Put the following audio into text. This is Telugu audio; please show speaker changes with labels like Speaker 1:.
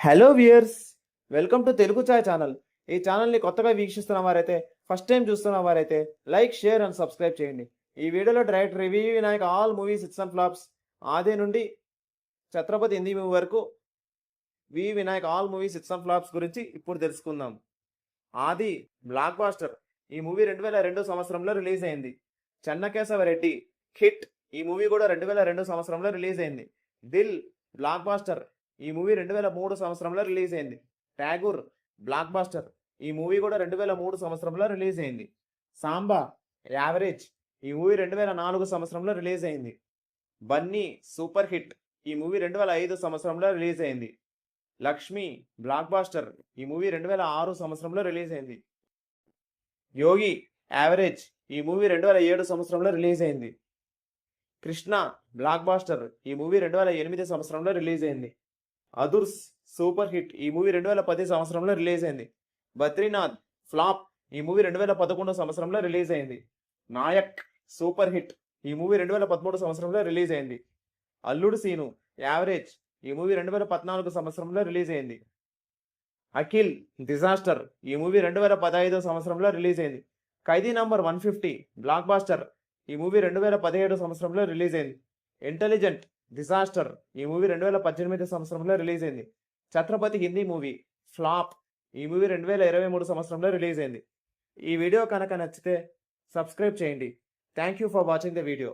Speaker 1: Hello viewers, welcome to Telugu chai channel. ఈ ఛానల్ని కొత్తగా వీక్షిస్తున్న వారైతే, ఫస్ట్ టైం చూస్తున్న వారైతే లైక్, షేర్ అండ్ సబ్స్క్రైబ్ చేయండి. ఈ వీడియోలో direct review Vinayak all movies hits and flops Aadi నుండి ఛత్రపతి హిందీ మూవీ వరకు V Vinayak all movies hits and flops గురించి ఇప్పుడు తెలుసుకుందాం. ఆది బ్లాక్ బాస్టర్. ఈ మూవీ 2002 సంవత్సరంలో రిలీజ్ అయింది. చెన్నకేశవ రెడ్డి హిట్. ఈ మూవీ కూడా 2002 సంవత్సరంలో రిలీజ్ అయింది. Dil blockbuster. ఈ మూవీ 2003 సంవత్సరంలో రిలీజ్ అయింది. Tagore blockbuster. ఈ మూవీ కూడా 2003 సంవత్సరంలో రిలీజ్ అయింది. సాంబా యావరేజ్. ఈ మూవీ 2004 సంవత్సరంలో రిలీజ్ అయింది. Bunny super hit. ఈ మూవీ 2005 సంవత్సరంలో రిలీజ్ అయింది. Lakshmi blockbuster. ఈ మూవీ 2006 సంవత్సరంలో రిలీజ్ అయింది. యోగి యావరేజ్. ఈ మూవీ 2007 సంవత్సరంలో రిలీజ్ అయింది. Krishna blockbuster. ఈ మూవీ 2008 సంవత్సరంలో రిలీజ్ అయింది. Adhurs super hit. ఈ మూవీ 2010 సంవత్సరంలో రిలీజ్ అయింది. బద్రీనాథ్ ఫ్లాప్. ఈ మూవీ 2011 సంవత్సరంలో రిలీజ్ అయింది. Nayak super hit. ఈ మూవీ 2013 సంవత్సరంలో రిలీజ్ అయింది. అల్లుడు సీను యావరేజ్. ఈ మూవీ 2014 సంవత్సరంలో రిలీజ్ అయింది. అఖిల్ డిజాస్టర్. ఈ మూవీ 2015 సంవత్సరంలో రిలీజ్ అయింది. ఖైదీ నంబర్ 150 బ్లాక్ బాస్టర్. ఈ మూవీ 2017 సంవత్సరంలో రిలీజ్ అయింది. Intelligent disaster. ఈ మూవీ 2018 సంవత్సరంలో రిలీజ్ అయింది. Chhatrapati Hindi movie flop. ఈ మూవీ 2023 సంవత్సరంలో రిలీజ్ అయింది. ఈ వీడియో కనుక నచ్చితే సబ్స్క్రైబ్ చేయండి. Thank you for watching the video.